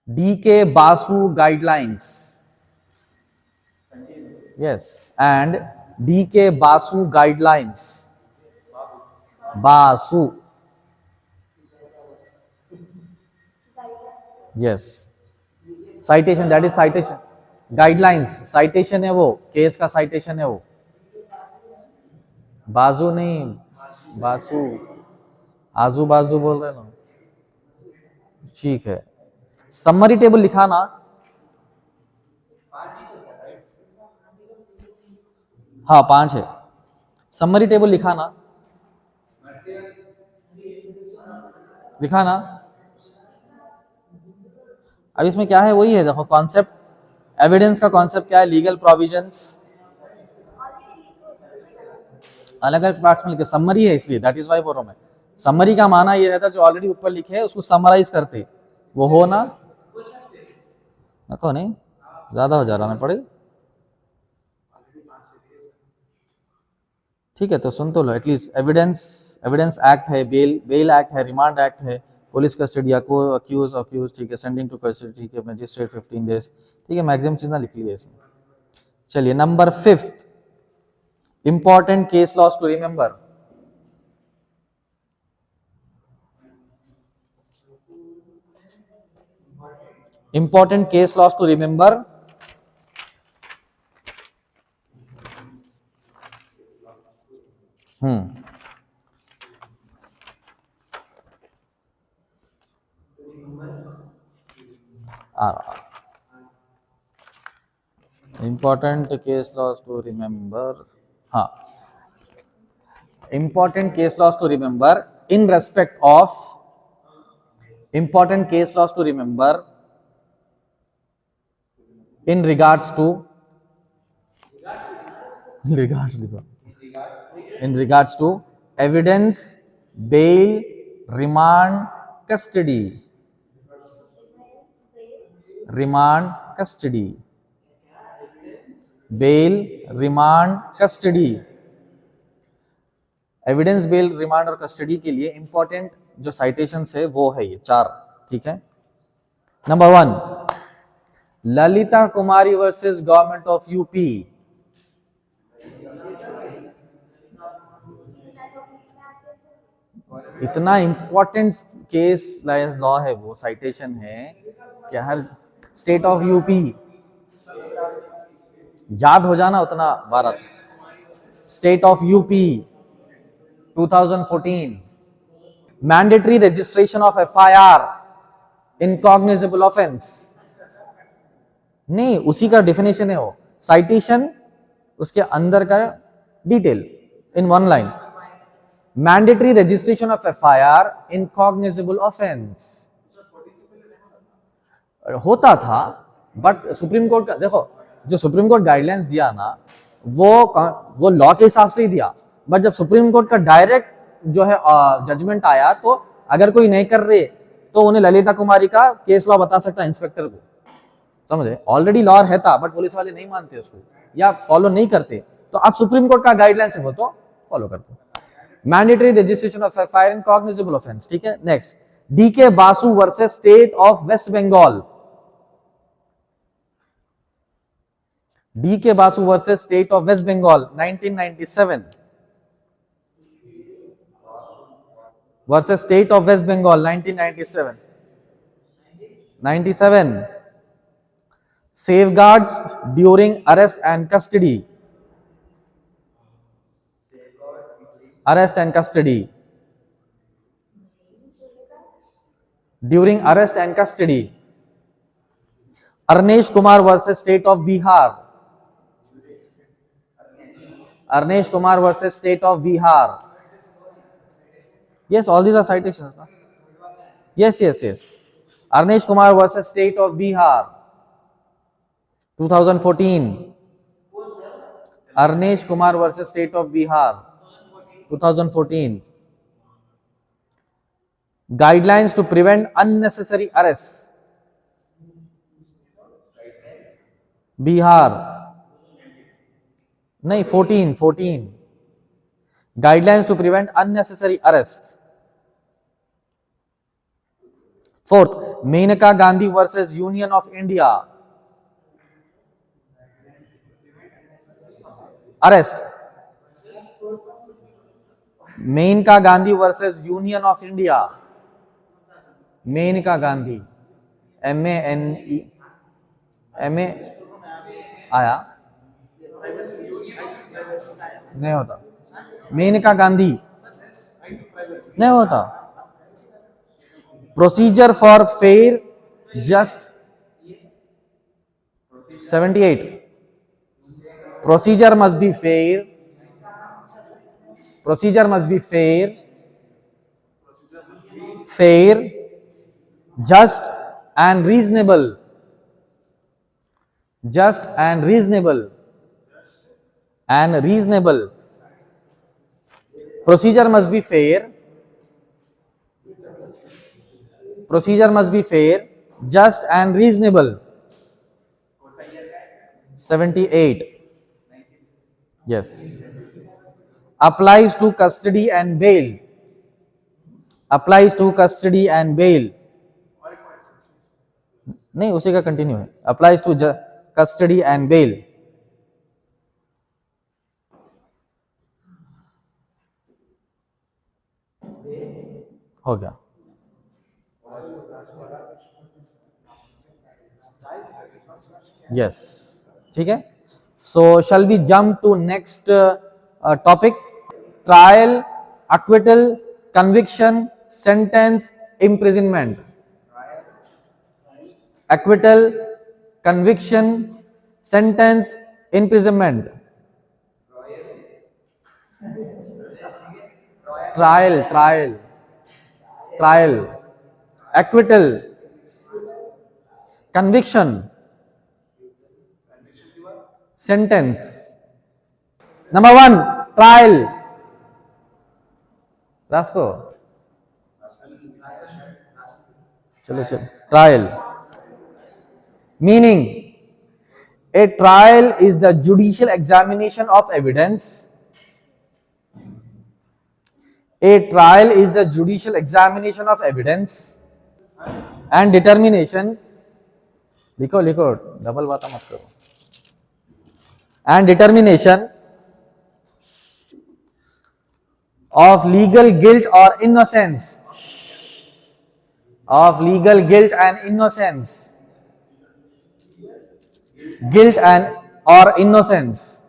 D.K. Basu guidelines. Yes, and D.K. Basu guidelines. Basu. Yes. Citation, that is citation. Guidelines, citation है वो, case का citation है वो. बाजू नहीं, बासु. आजू बाजू बोल रहे ना. ठीक है. समरी टेबल लिखा ना. हाँ 5 है. समरी टेबल लिखा ना. लिखा ना. अब इसमें क्या है, वही है. देखो कॉन्सेप्ट, एविडेंस का कॉन्सेप्ट क्या है, लीगल प्रोविजंस अलग अलग पार्ट्स में लिखे. समरी है इसलिए, दैट इज वाई बोल रहा हूं मैं. समरी का माना ये रहता है जो ऑलरेडी ऊपर लिखे है उसको समराइज करते, वो हो ना. देखो नहीं ज्यादा हो जा रहा ना पड़े. ठीक है तो सुन तो लो एटलीस्ट. एविडेंस एक्ट है, बेल एक्ट है, रिमांड एक्ट है, पुलिस कस्टडी, अक्यूज. ठीक है, सेंडिंग टू कस्टडी. ठीक है, मजिस्ट्रेट 15 डेज. ठीक है, मैक्सिमम चीज ना लिख ली है इसमें. चलिए number 5, important case laws to remember. Important case laws to remember. Important case laws to remember. हाँ, important case laws to remember in respect of. Important case laws to remember in regards to evidence, bail, remand, custody. Bail, remand, custody. Evidence, bail, remand और custody के लिए important जो citations है वो है ये 4. ठीक है. Number 1, Lalita Kumari versus government of UP. इतना इंपॉर्टेंट केस लॉ है वो, साइटेशन है कि हर स्टेट ऑफ यूपी याद हो जाना उतना Bharat. State of UP 2014. Mandatory registration of FIR in cognizable offence. नहीं, उसी का डेफिनेशन है वो. साइटेशन उसके अंदर का detail in 1 line. Mandatory registration of FIR in cognizable offence होता था, बट सुप्रीम कोर्ट का देखो, जो सुप्रीम कोर्ट गाइडलाइंस दिया ना वो लॉ के हिसाब से ही दिया. बट जब सुप्रीम कोर्ट का डायरेक्ट जो है जजमेंट आया, तो अगर कोई नहीं कर रहे तो उन्हें ललिता कुमारी का केस लॉ बता सकता है इंस्पेक्टर को. समझे, ऑलरेडी लॉ है था बट पुलिस वाले नहीं मानते उसको या फॉलो नहीं करते, तो अब सुप्रीम कोर्ट का गाइडलाइंस है वो तो फॉलो करते. Mandatory registration of FIR in cognizable offence. ठीक है. Next, DK Basu versus state of West Bengal. DK Basu versus state of West Bengal 1997 versus state of West Bengal 97. Safeguards during arrest and custody. During arrest and custody. Arnesh Kumar versus State of Bihar. Yes, all these are citations. No? Yes. Arnesh Kumar versus State of Bihar 2014. Arnesh Kumar versus State of Bihar 2014. Guidelines to prevent unnecessary arrests. Bihar. नहीं 14. Guidelines to prevent unnecessary arrests. Fourth, Menaka Gandhi versus Union of India. Arrest. Menaka Gandhi versus Union of India. Menaka Gandhi. MANE. MA आया नहीं होता. मेनका गांधी नहीं होता. Procedure for fair just 78. Procedure must be fair. Procedure must be fair, fair, just and reasonable. Just and reasonable. And reasonable. Procedure must be fair. Procedure must be fair, just and reasonable. 78. Yes. Applies to custody and bail. Applies to custody and bail. नहीं, उसी का continue है. Applies to custody and bail. हो गया. Yes. ठीक है. So shall we jump to next topic? Trial, acquittal, conviction, sentence, imprisonment. Acquittal, conviction, sentence, imprisonment. Trial, trial, trial, acquittal, conviction, sentence. Number one, trial. Rasko. चलो चलो. Trial. Meaning, a trial is the judicial examination of evidence. A trial is the judicial examination of evidence and determination. लिखो लिखो, double बात मत करो. And determination of legal guilt or innocence. Of legal guilt and innocence. Guilt and or innocence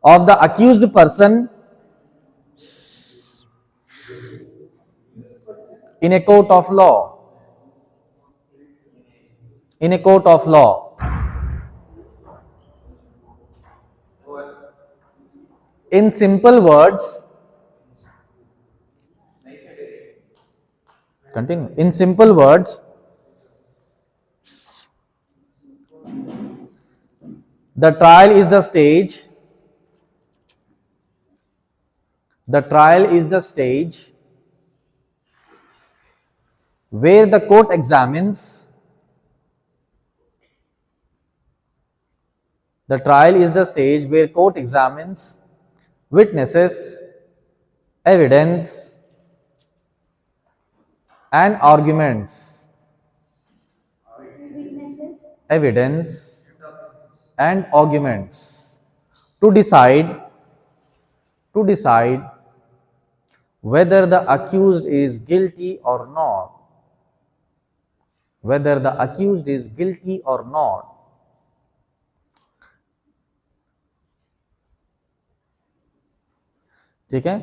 of the accused person in a court of law. In a court of law. In simple words, continue. In simple words, the trial is the stage. The trial is the stage where the court examines. The trial is the stage where court examines witnesses, evidence, and arguments. Evidence and arguments to decide whether the accused is guilty or not. Whether the accused is guilty or not. ठीक है.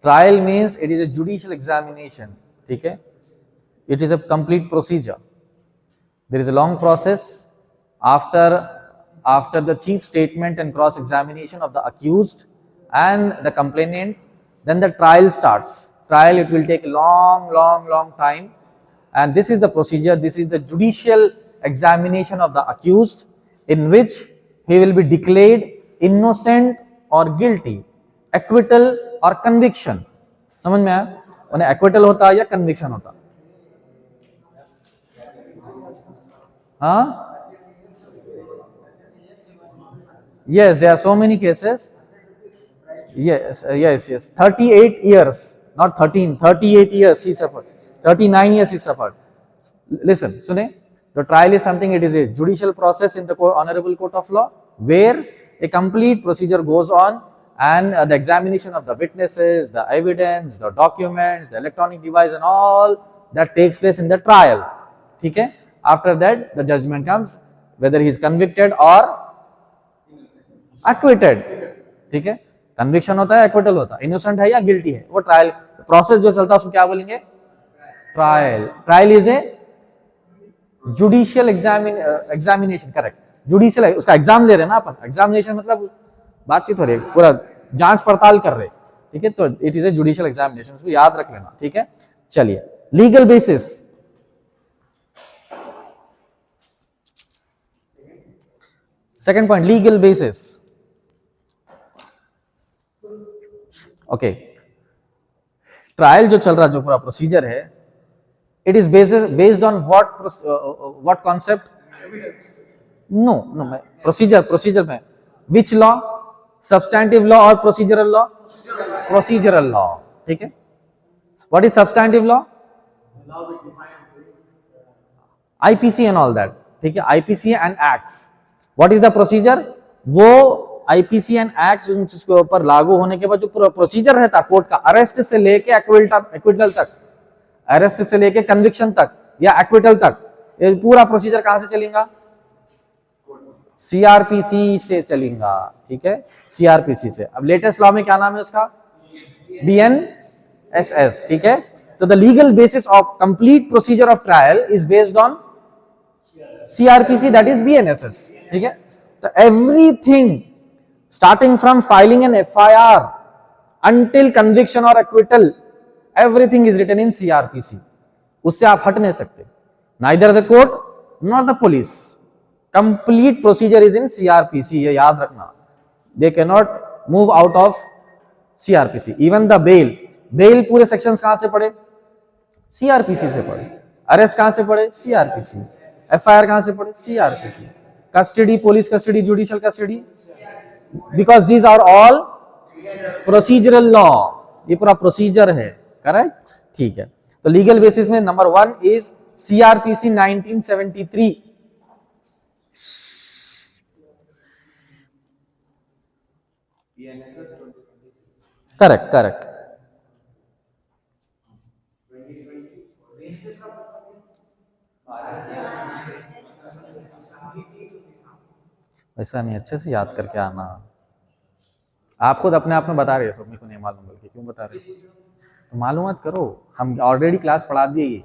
Trial means it is a judicial examination. ठीक है. It is a complete procedure. There is a long process after the chief statement and cross examination of the accused and the complainant, then the trial starts. Trial, it will take a long time, and this is the procedure. This is the judicial examination of the accused, in which he will be declared innocent or guilty, acquittal or conviction. समझ में आया? उन्हें acquittal होता या conviction होता? हाँ? Yes, there are so many cases. Yes. 38 years, not 13, 38 years he suffered. 39 years he suffered. Listen, सुने. The trial is something, it is a judicial process in the honorable court of law where a complete procedure goes on, and the examination of the witnesses, the evidence, the documents, the electronic device and all that takes place in the trial. ठीक है? After that the judgment comes whether he is convicted or acquitted. ठीक है? Conviction होता है, acquittal होता है, innocent है या guilty है, वो trial process जो चलता है उसको क्या बोलेंगे? Trial. Trial is a judicial examination. Correct, judicial है, उसका एग्जाम ले रहे हैं ना अपन. एग्जामिनेशन मतलब बातचीत हो रही है, पूरा जांच पड़ताल कर रहे. ठीक है, तो it is a judicial examination, उसको याद रख लेना. ठीक है, चलिए. Legal basis. Second point, legal basis. Okay, trial जो चल रहा, जो पूरा प्रोसीजर है, it is based on what concept? No, procedure में which law? Substantive law or procedural law? Procedural law. ठीक है. What is substantive law? IPC and all that. ठीक है, IPC and acts. What is the procedure? वो IPC and acts उसके ऊपर लागू होने के बाद जो पूरा प्रोसीजर रहता कोर्ट का, अरेस्ट से लेके एक्विटल तक, अरेस्ट से लेके कन्विक्शन तक या एक्विटल तक, ये पूरा प्रोसीजर कहां से चलेगा? सीआरपीसी से चलेगा. ठीक है, सीआरपीसी से. अब लेटेस्ट लॉ में क्या नाम है उसका? बीएनएसएस. ठीक है, तो the legal basis of complete procedure of trial is based on CrPC, that is BNSS. ठीक है, तो everything starting from filing an FIR until conviction और acquittal, everything is written in CRPC. उससे आप हट नहीं सकते. Neither the court nor the police. Complete procedure is in CRPC. ये याद रखना. They cannot move out of CRPC. Even the bail. Bail पूरे sections कहां से पढ़े? CRPC से पढ़े. Arrest कहां से पढ़े? CRPC. FIR कहां से पढ़े? CRPC. Custody, police custody, judicial custody. Because these are all procedural law. ये पूरा प्रोसीजर है. करेक्ट. ठीक है, तो लीगल बेसिस में नंबर 1 इज सीआरपीसी 1973. करेक्ट. ऐसा नहीं, अच्छे से याद करके आना. आप खुद अपने आप में बता रहे हो, सब मेरे को नहीं मालूम, बल्कि क्यों बता रहे हो? तो मालूमात करो. हम ऑलरेडी क्लास पढ़ा दिए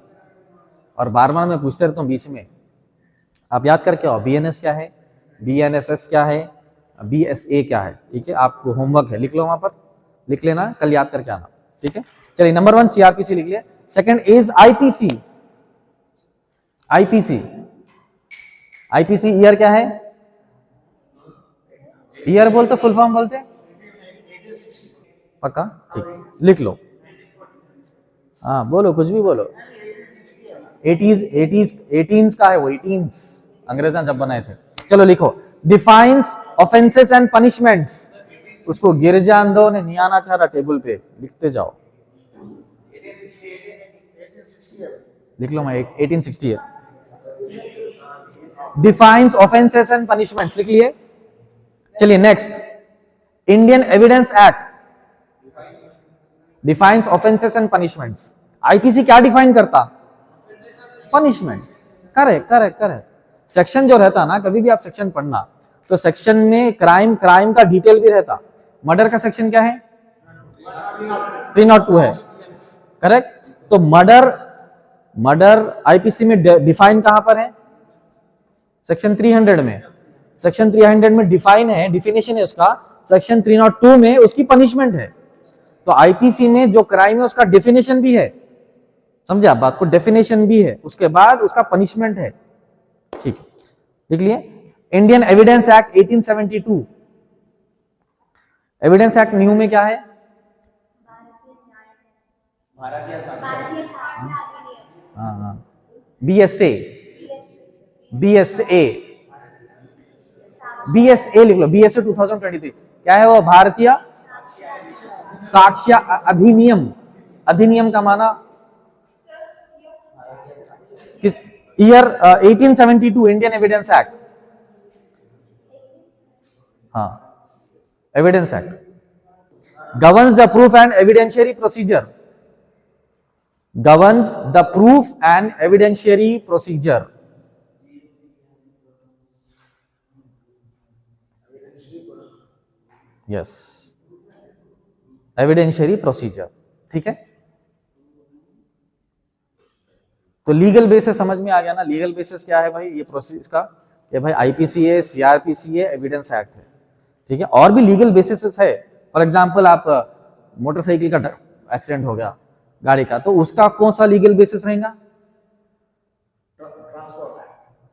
और बार बार मैं पूछते रहता हूँ बीच में. आप याद करके आओ, बीएनएस क्या है, बीएनएसएस क्या है, बीएसए क्या है. ठीक है, आपको होमवर्क है, लिख लो, वहां पर लिख लेना, कल याद करके आना. ठीक है, चलिए. नंबर 1 सीआरपीसी लिख लिया. Second is IPC. IPC year क्या है? ईयर बोलते, फुल फॉर्म बोलते, पक्का? ठीक, लिख लो. हाँ, बोलो, कुछ भी बोलो. 18s का है वो, 18s अंग्रेजों जब बनाए थे. चलो लिखो. Defines offences and punishments. उसको गिरजान दो ने नहीं आना चाह रहा, टेबल पे लिखते जाओ. लिख लो. मैं 1860 है. डिफाइंस ऑफेंसेस एंड पनिशमेंट्स लिख लिए. चलिए next, Indian evidence act defines offences and punishments. IPC क्या डिफाइन करता? पनिशमेंट. करेक्ट. सेक्शन जो रहता ना, कभी भी आप सेक्शन पढ़ना तो सेक्शन में क्राइम का डिटेल भी रहता. मर्डर का सेक्शन क्या है? 302 है. करेक्ट. तो मर्डर आईपीसी में डिफाइन कहां पर है? सेक्शन 300 में. सेक्शन 300 में डिफाइन है, डिफिनेशन है उसका. सेक्शन 302 में उसकी पनिशमेंट है. तो आईपीसी में जो क्राइम है उसका डेफिनेशन भी है. समझे आप बात को? डेफिनेशन भी है, उसके बाद उसका पनिशमेंट है. ठीक है, लिख लिए. Indian evidence act 1872. Evidence act new में क्या है? हाँ, बीएसए लिख लो. बीएसए 2023 क्या है वो? भारतीय साक्ष्य अधिनियम. अधिनियम का माना किस ईयर 1872 इंडियन एविडेंस एक्ट, हाँ evidence act governs the proof and evidentiary procedure, governs the proof and evidentiary procedure. Yes, evidentiary procedure, ठीक है। तो लीगल बेसिस समझ में आ गया ना, लीगल बेसिस क्या है भाई, ये प्रोसेस का, ये भाई आईपीसी है, सीआरपीसी है, एविडेंस एक्ट है, ठीक है। और भी लीगल बेसिस है, फॉर एग्जांपल आप मोटरसाइकिल का एक्सीडेंट हो गया गाड़ी का, तो उसका कौन सा लीगल बेसिस रहेगा,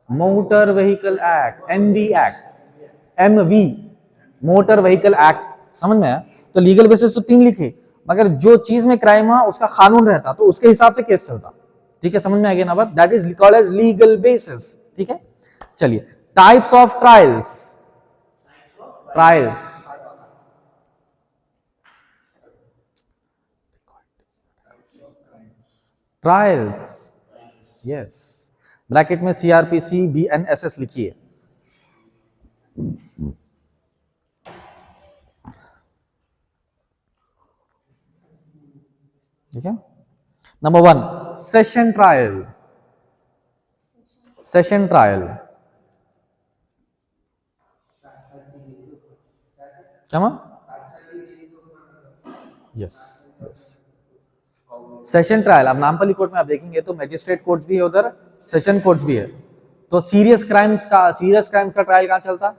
motor vehicle act, MV act, MV motor vehicle act, समझ में आया। तो लीगल बेसिस तो 3 लिखे, मगर जो चीज में क्राइम हुआ उसका कानून रहता तो उसके हिसाब से केस चलता, ठीक है, समझ में आ गया ना बात, that is called as legal basis, ठीक है। चलिए types of trials, trials trials, yes, bracket में सीआरपीसी बीएनएसएस लिखिए, ठीक है। Number 1 session trial, session trial क्या, यस यस, सेशन ट्रायल। अब नामपल्ली कोर्ट में आप देखेंगे तो मैजिस्ट्रेट कोर्ट्स भी है, उधर सेशन कोर्ट्स भी है। तो सीरियस क्राइम्स का ट्रायल कहां चलता,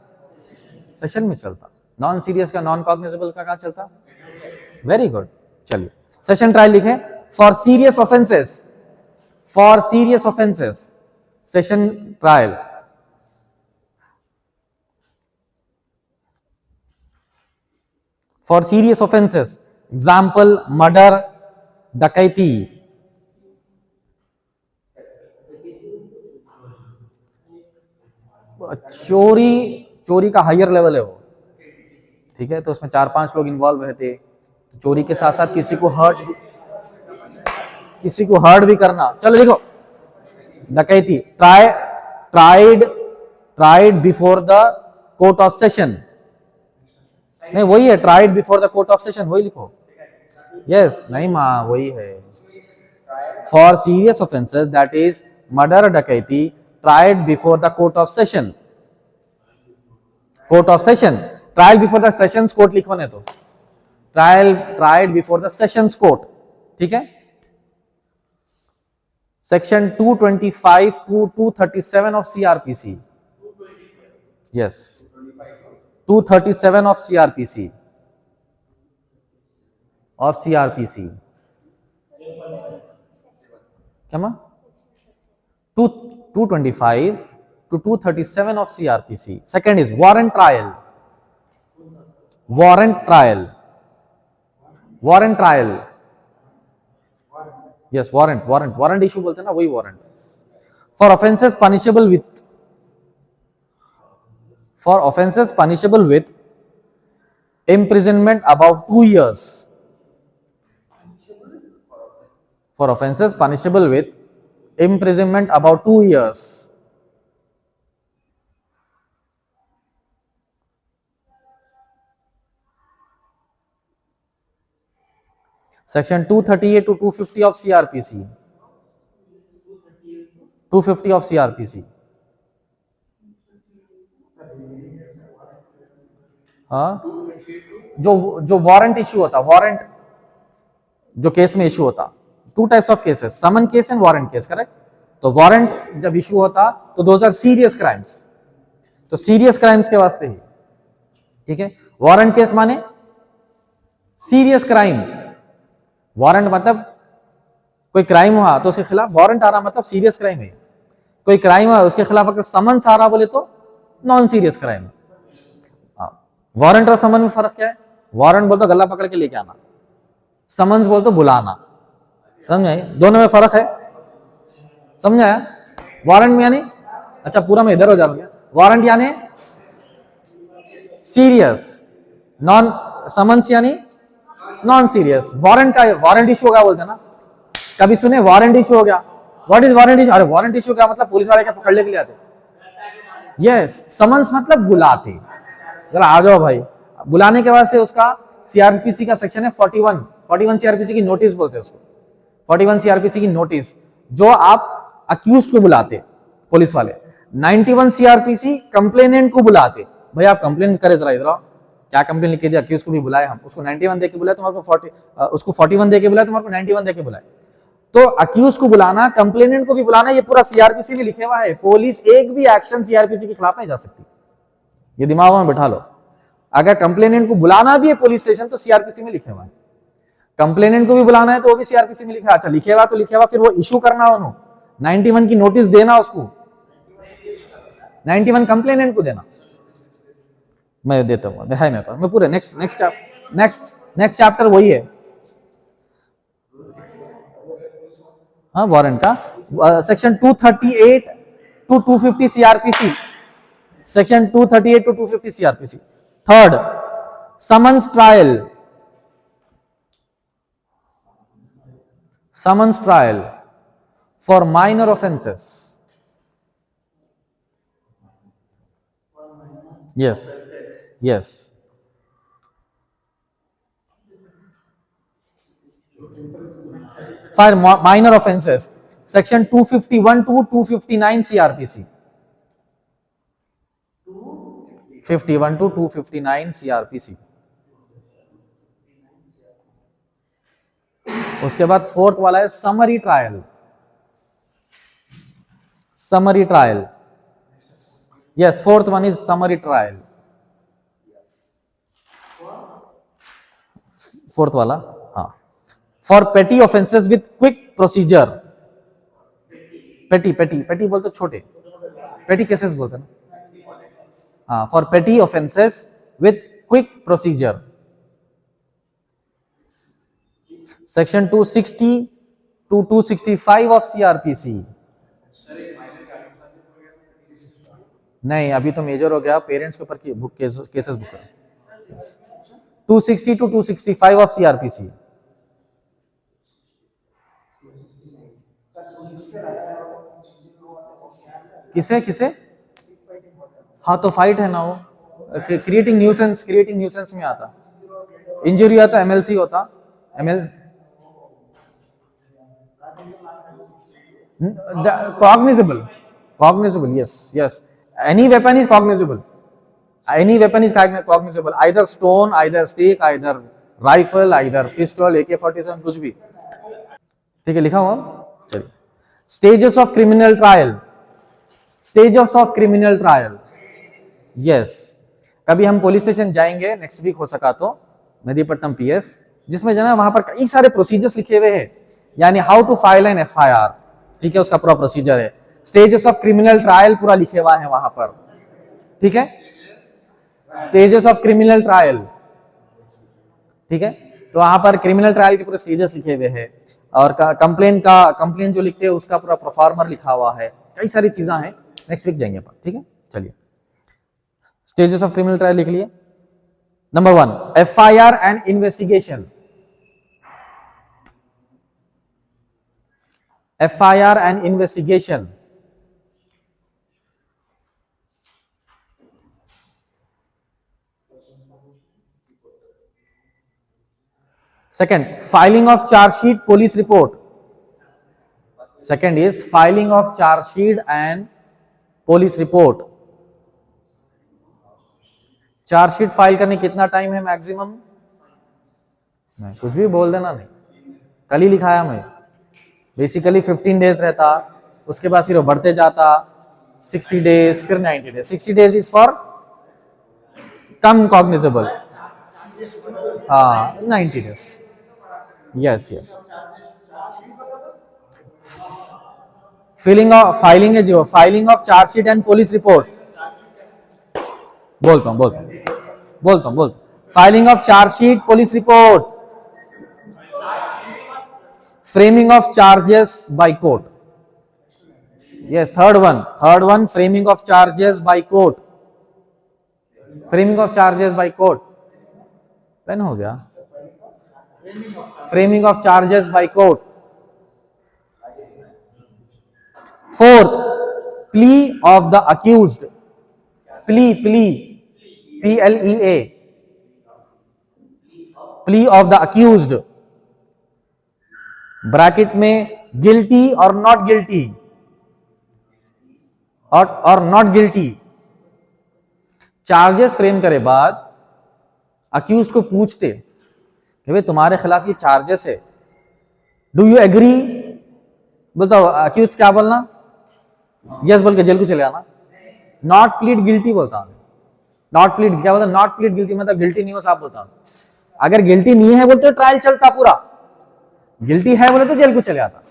सेशन में चलता। नॉन सीरियस का, नॉन कॉग्निजेबल का कहां चलता, वेरी गुड। चलिए सेशन ट्रायल लिखें, for serious offences, for serious offences session trial, for serious offences, example murder, डकैती, चोरी का हायर लेवल है वो, ठीक है। तो उसमें 4-5 लोग इन्वॉल्व रहते, चोरी के साथ साथ किसी को हर्ट भी करना। चलो देखो डकैती, tried before the court of session, नहीं वही है, tried before the court of session, वही लिखो, यस, नहीं माँ वही है। For serious offences that is murder, डकैती, tried before the court of session, court of session, trial before the sessions court लिखो, नहीं तो tried before the sessions court, ठीक है। Section 225 to 237 of CRPC, yes, 237 of CRPC, क्या मां, 225 to 237 of CRPC. Second is warrant trial, warrant trial, warrant trial, yes, warrant issue बोलते हैं ना, वही warrant, for offenses punishable with, for offenses punishable with imprisonment above 2 years, for offenses punishable with imprisonment above 2 years. Section 238 to 250 of CRPC, 250 of CRPC, हाँ, जो warrant issue होता, warrant जो case में issue होता, 2 types of cases, summon case and warrant case, correct. तो warrant जब issue होता तो दोज आर सीरियस क्राइम्स, तो सीरियस क्राइम्स के वास्ते ही, ठीक है। वारंट केस माने सीरियस क्राइम, वारंट मतलब कोई क्राइम हुआ तो उसके खिलाफ वारंट आ रहा, मतलब सीरियस क्राइम है। कोई क्राइम हुआ उसके खिलाफ अगर समन्स आ रहा बोले तो नॉन सीरियस क्राइम। वारंट और समन में फर्क क्या है, वारंट बोलते गला पकड़ के लेके आना, समन्स बोलते बुलाना, समझ, दोनों में फर्क है, समझाया। वारंट में यानी, अच्छा पूरा मैं इधर हो जा रहा हूं, वारंट यानी सीरियस, नॉन समन्स यानी नॉन सीरियस। वारंट का वारंट इशू हो गया बोलते हैं ना, कभी सुने वारंट इशू हो गया, व्हाट इज वारंट इशू? अरे वारंट इशू क्या मतलब? पुलिस वाले क्या पकड़ने के लिए आते? यस, समन्स मतलब बुलाते, जरा आ जाओ भाई। बुलाने के वास्ते उसका सीआरपीसी का सेक्शन है 41 सीआरपीसी की नोटिस बोलते हैं उसको, 41 सीआरपीसी की नोटिस, जो आप अक्यूज्ड को बुलाते पुलिस वाले। 91 सीआरपीसी कंप्लेनेंट को बुलाते, भाई आप कंप्लेन करे जरा इधर आओ, क्या कंप्लेन लिख के दिया? अक्यूज को भी बुलाए हम, उसको 91 दे के बुलाए, तुम्हारे को 40, उसको 41 दे के बुलाए, तुम्हारे को 91 दे के बुलाए। तो अक्यूज को बुलाना, कंप्लेनेंट को भी बुलाना, ये पूरा सीआरपीसी में लिखे हुआ है। पुलिस एक भी एक्शन सीआरपीसी के खिलाफ नहीं जा सकती, ये दिमाग में बैठा लो। अगर कंप्लेनेंट को बुलाना भी है पुलिस स्टेशन तो सीआरपीसी में लिखे हुआ है। कंप्लेनेंट को भी बुलाना है तो वो भी सीआरपीसी में लिखा है। अच्छा लिखे हुआ तो लिखे हुआ, फिर वो इशू करना उन्होंने 91 की नोटिस देना उसको, 91 कंप्लेनेंट को देना। मैं देता हूँ, है मेरे पास, मैं पूरे नेक्स्ट चैप्टर वही है। हाँ वारंट का section 238 to 250 CrPC, section 238 to 250 CrPC. Third, summons trial for minor offences. yes for minor offenses, section 251 to 259 CRPC, 51 to 259 CRPC। उसके बाद फोर्थ वाला है summary trial. Yes, fourth one is summary trial. Fourth वाला, हाँ, for petty offences with quick procedure. पेटी बोलते छोटे, पेटी केसेस बोलते ना, हाँ, for petty offences with quick procedure. Section 260 to 265 of CrPC. नहीं, अभी तो मेजर हो गया, पेरेंट्स के ऊपर की बुक केसेस बुक करो। 260 टू 265 ऑफ सीआरपीसी। किसे? हाँ तो फाइट है ना, वो क्रिएटिंग न्यूसेंस में आता, इंजरी आता, एमएलसी होता, cognizable, yes, any weapon is cognizable, either stone, either stick, either rifle, either pistol, AK-47, कुछ भी। ठीक है, लिखा हुआ। चलिए, stages of criminal trial. Yes, कभी हम पुलिस स्टेशन जाएंगे नेक्स्ट वीक हो सका तो, मेदीपट्टनम पीएस, जिसमें जो है वहां पर कई सारे प्रोसीजर्स लिखे हुए हैं, यानी how to file an FIR, ठीक है, उसका पूरा प्रोसीजर है। स्टेजेस ऑफ क्रिमिनल ट्रायल पूरा लिखे हुआ है वहां पर, ठीक है, स्टेजेस ऑफ क्रिमिनल ट्रायल, ठीक है। तो वहां पर क्रिमिनल ट्रायल के पूरे स्टेजेस लिखे हुए हैं, और कंप्लेन जो लिखते हैं उसका पूरा परफॉर्मर लिखा हुआ है, कई सारी चीजें हैं, नेक्स्ट वीक जाएंगे अपन, ठीक है। चलिए, स्टेजेस ऑफ क्रिमिनल ट्रायल लिख लिए। Number 1, FIR and investigation. FIR and investigation. Second, filing of charge sheet, police report. Second is filing of charge sheet and police report. Charge sheet file करने कितना time है maximum? मैं कुछ भी बोल देना, नहीं, कल ही लिखाया मैं। बेसिकली 15 डेज रहता, उसके बाद फिर वो बढ़ते जाता, 60 डेज, फिर 90 days. 60 days is for come cognizable, हाँ, 90 डेज। यस, फाइलिंग है जो, filing of charge sheet and police report. बोलता हूं। Filing of charge sheet, police report, framing of charges by court. Yes, third one, framing of charges by court. Pen हो गया। framing of charges by court. Fourth, plea of the accused, plea plea PLEA, plea of the accused, bracket में guilty और not guilty, और not guilty. Charges frame करे बाद accused को पूछते कि भाई तुम्हारे खिलाफ ये चार्जेस है, डू यू एग्री? बोलता अक्यूज्ड क्या बोलना? यस बोल के जेल को चले आना। नॉट प्लीड गिल्टी बोलता हूं। नॉट प्लीड क्या बोलता? नॉट प्लीड गिल्टी मतलब गिल्टी नहीं हो साहब बोलता हूं। अगर गिल्टी नहीं है बोलते ट्रायल चलता पूरा, गिल्टी है बोले तो जेल को चले आता।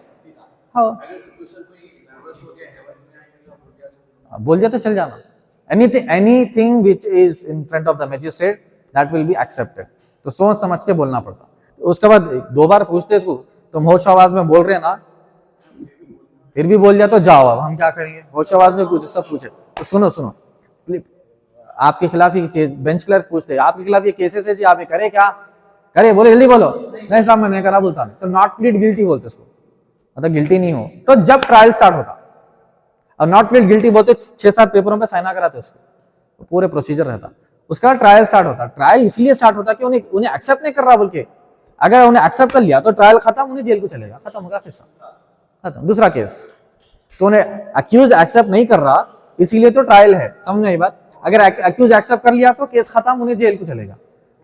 हाँ बोल जाते चल जाना। Anything which is in front of the magistrate that will be accepted. तो सोच समझ के बोलना पड़ता। उसके बाद 2 बार पूछते इसको, तुम होश आवाज में बोल रहे ना, फिर भी बोल दिया तो जाओ, अब हम क्या करेंगे? होश आवाज में पूछे, सब पूछे तो सुनो सुनो, आपके खिलाफ ये बेंच क्लर्क पूछते आपके खिलाफ ये केसेस है जी, आप ये करे क्या? करे? बोले जल्दी बोलो। नहीं साहब मैं नहीं करा बोलता नहीं। तो नॉट प्लीड गिल्टी बोलते उसको, मतलब गिल्टी नहीं हो। तो जब ट्रायल स्टार्ट होता और नॉट प्लीड गिल्टी बोलते 6-7 पेपरों पे साइना कराते उसको, तो पूरे प्रोसीजर रहता। उसका बाद ट्रायल स्टार्ट होता। ट्रायल इसलिए स्टार्ट होता कि उन्हें एक्सेप्ट नहीं कर रहा बोल के, अगर उन्हें एक्सेप्ट कर लिया तो ट्रायल खत्म, उन्हें जेल को चलेगा, खत्म होगा किस्सा, खत्म। दूसरा केस तो उन्हें अक्यूज एक्सेप्ट नहीं कर रहा इसीलिए तो ट्रायल है, समझ में आई बात? अगर अक्यूज एक्सेप्ट कर लिया तो केस खत्म, उन्हें जेल को चलेगा।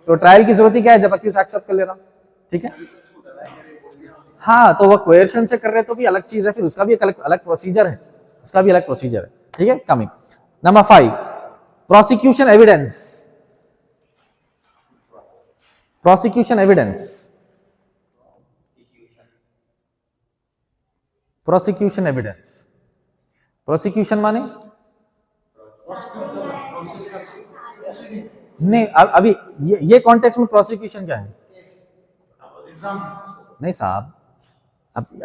तो ट्रायल की जरूरत ही क्या है जब अक्यूज एक्सेप्ट कर ले रहा? ठीक है, हाँ तो वो कोएर्शन से कर रहे तो भी अलग चीज है, फिर उसका भी एक अलग प्रोसीजर है, उसका भी अलग प्रोसीजर है। ठीक है, coming number 5, prosecution evidence. Prosecution evidence, prosecution evidence. Prosecution माने नहीं, अभी ये कॉन्टेक्स्ट में प्रोसिक्यूशन क्या है? नहीं साहब,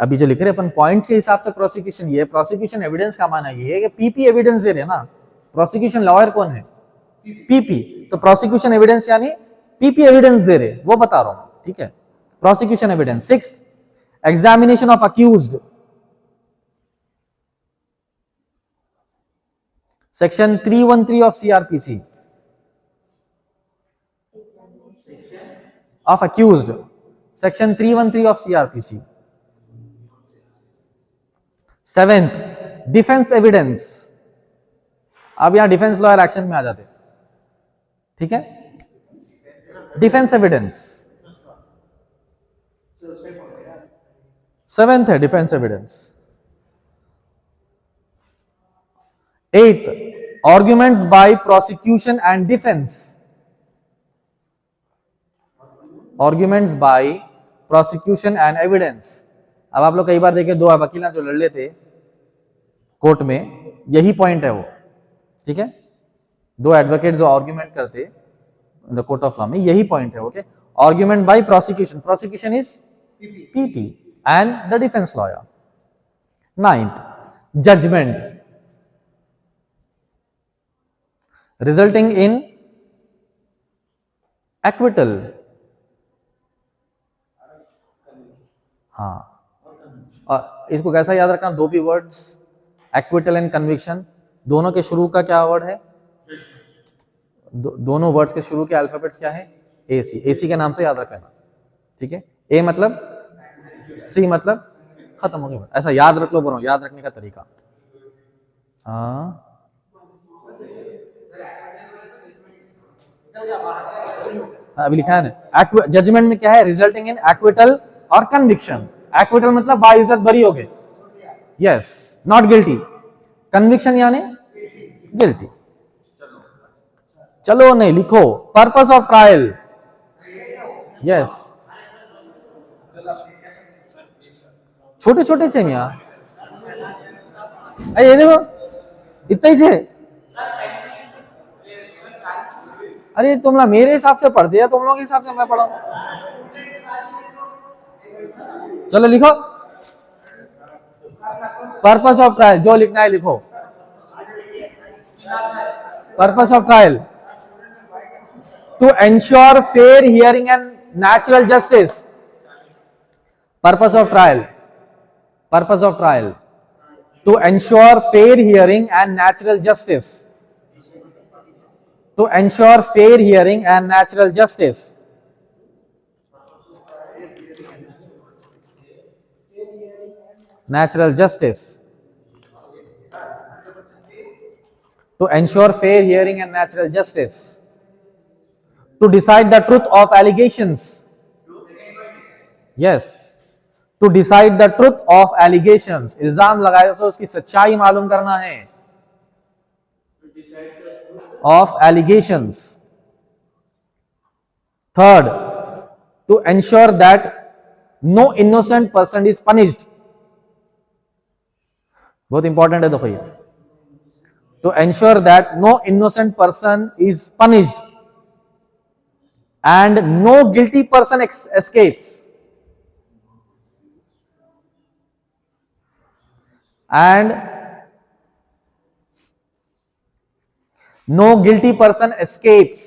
अभी जो लिख रहे अपन पॉइंट्स के हिसाब से प्रोसिक्यूशन, ये प्रोसिक्यूशन एविडेंस का माना ये है कि पीपी एविडेंस दे रहे ना। प्रोसिक्यूशन लॉयर कौन है? पीपी। तो प्रोसिक्यूशन एविडेंस यानी पीपी एविडेंस दे रहे, वो बता रहा हूं। ठीक है, prosecution evidence. 6th, examination of accused. Section 313 of CRPC of accused, section 313 of CRPC। 7th, defence evidence. अब यहां डिफेंस लॉयर एक्शन में आ जाते। ठीक है, डिफेंस एविडेंस 7th है, defence evidence. 8th, arguments by prosecution and defence. Arguments by prosecution and evidence. अब आप लोग कई बार देखे, 2 वकील जो लड़ लेते कोर्ट में, यही पॉइंट है वो। ठीक है, 2 एडवोकेट जो आर्ग्यूमेंट करते द कोर्ट ऑफ लॉ में, यही पॉइंट है। Okay, argument by prosecution, prosecution is PP and the defence lawyer. 9th, judgment resulting in acquittal. हाँ, और इसको कैसा याद रखना, 2 भी वर्ड्स, एक्विटल एंड कन्विक्शन, दोनों के शुरू का क्या वर्ड है? दोनों वर्ड्स के शुरू के अल्फाबेट्स क्या है? AC। AC के नाम से याद रखना। ठीक है, A मतलब, C मतलब, खत्म हो गया। ऐसा याद रख लो, बोलो याद रखने का तरीका। हाँ, अभी लिखा है ना, जजमेंट में क्या है? रिजल्टिंग इन एक्विटल और कन्विक्शन। एक्विटल मतलब बाइज्जत बरी हो गए, यस, नॉट गिल्टी। कन्विक्शन यानी गिल्टी। चलो नहीं लिखो, पर्पस ऑफ ट्रायल, यस। छोटे छोटे थे मियाँ, ये देखो इतना ही थे। अरे तुम लोग मेरे हिसाब से पढ़ दिया, तुम लोग के हिसाब से मैं पढ़ा। चलो लिखो, पर्पस ऑफ ट्रायल, जो लिखना है लिखो। Purpose of trial to ensure fair hearing and natural justice. Purpose of trial, purpose of trial to ensure fair hearing and natural justice, to ensure fair hearing and natural justice, natural justice, to ensure fair hearing and natural justice, to decide the truth of allegations, yes, to decide the truth of allegations, इल्जाम लगाया तो उसकी सच्चाई मालूम करना है, of allegations. Third, to ensure that no innocent person is punished. बहुत important है, देखो ये, to ensure that no innocent person is punished and no guilty person escapes, and no guilty person escapes.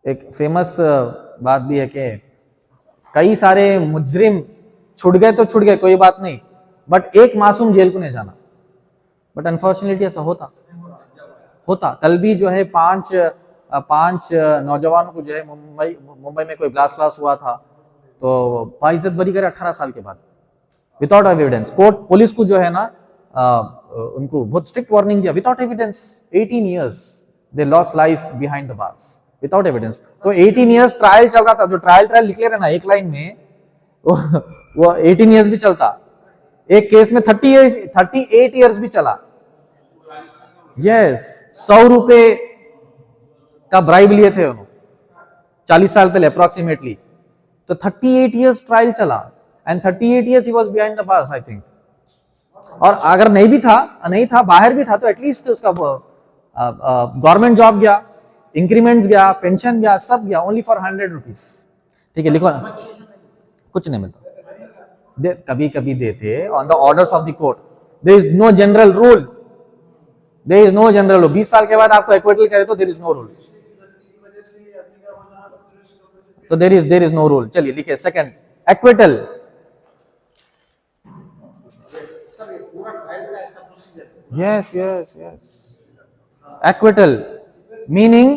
एक फेमस बात भी है कि कई सारे मुजरिम छुट गए तो छुट गए, कोई बात नहीं, बट एक मासूम जेल को नहीं जाना. बट अनफॉर्चुनेटली ऐसा होता. कल भी जो है पांच नौजवानों को जो है मुंबई में कोई ब्लास्ट हुआ था, तो बाइज्जत बरी करे 18 साल के बाद, विदाउट एविडेंस. कोर्ट पुलिस को जो है ना उनको बहुत स्ट्रिक्ट वार्निंग दिया, without evidence 18 years they lost life behind the bars, without evidence. तो 18 years ट्रायल चल रहा था. जो ट्रायल निकले रहे ना एक लाइन में, वो 18 years भी चलता. एक केस में 38 years भी चला. यस, 100 रुपए का ब्राइब लिए थे उन्होंने 40 साल पहले अप्रोक्सीमेटली. तो 38 years ट्रायल चला, and 38 years he was behind the bars I think. और अगर नहीं था बाहर भी था, तो एटलीस्ट उसका गवर्नमेंट जॉब गया, इंक्रीमेंट्स गया, पेंशन गया, सब गया, ओनली फॉर 100 रुपीज. ठीक है, लिखो ना, कुछ नहीं मिलता. कभी कभी देते on the orders of the court. There is no general rule, 20 साल के बाद आपको एक्विटल करे तो देयर इज नो रूल. तो देयर इज नो रूल. चलिए लिखिए second, acquittal. Yes. Acquittal meaning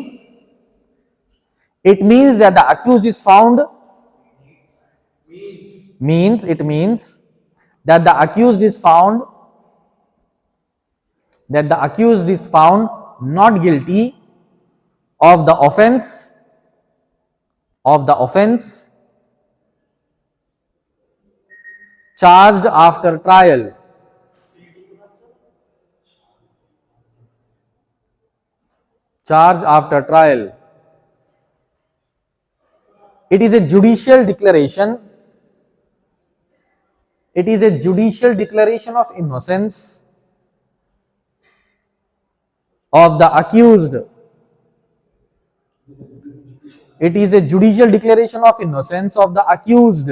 it means that the accused is found. It means that the accused is found. That the accused is found not guilty of the offense. Charged after trial. It is a judicial declaration. Of innocence of the accused. It is a judicial declaration of innocence of the accused.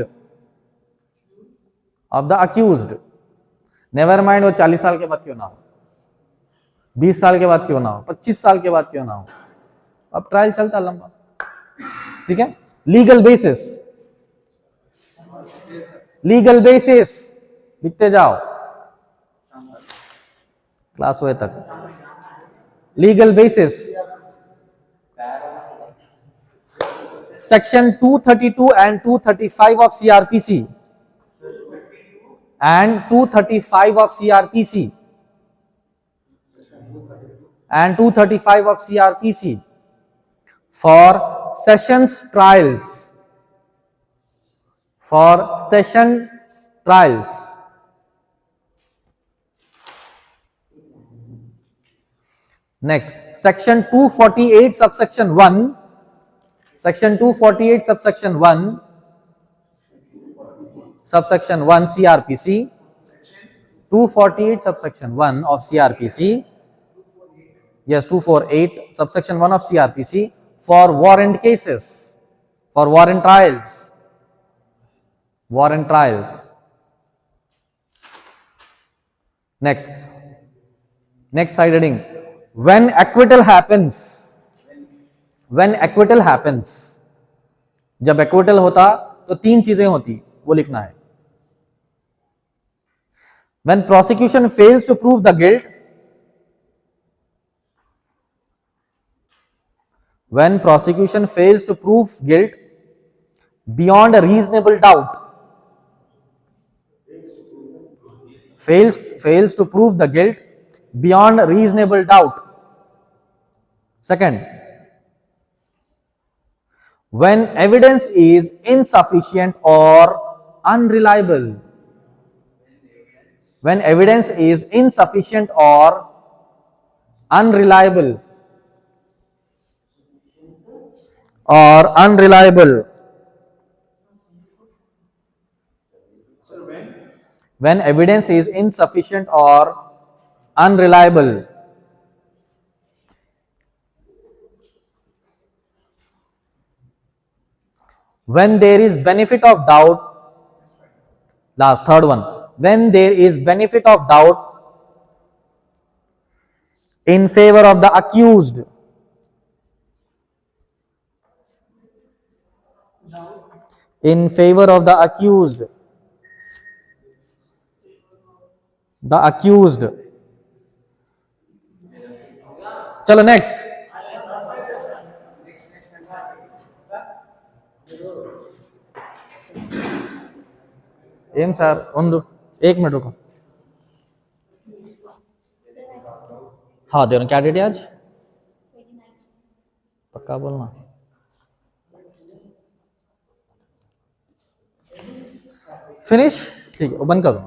Never mind वो 40 साल के बाद क्यों ना हो, 20 साल के बाद क्यों ना हो, 25 साल के बाद क्यों ना हो, अब ट्रायल चलता लंबा. ठीक है. लीगल बेसिस लिखते जाओ क्लास हुए तक. Legal basis, section 232 and 235 of CRPC and 235 of CRPC for session trials. Next, section 248 subsection 1 CRPC, 248 subsection 1 of CRPC, yes, 248 subsection 1 of CRPC for warrant cases, for warrant trials. Next side heading, when acquittal happens, जब acquittal होता तो 3 चीजें होती, वो लिखना है. when prosecution fails to prove the guilt, when prosecution fails to prove guilt beyond a reasonable doubt, fails to prove the guilt beyond reasonable doubt. Second, when evidence is insufficient or unreliable, when evidence is insufficient or unreliable, when evidence is insufficient or unreliable, when there is benefit of doubt, third one, when there is benefit of doubt in favor of the accused, in favor of the accused, चलो next. ఏం sir ఉండు, 1 minute रुको. हाँ दे क्या date है आज, पक्का बोलना. फिनिश, ठीक है, वो बंद कर दो.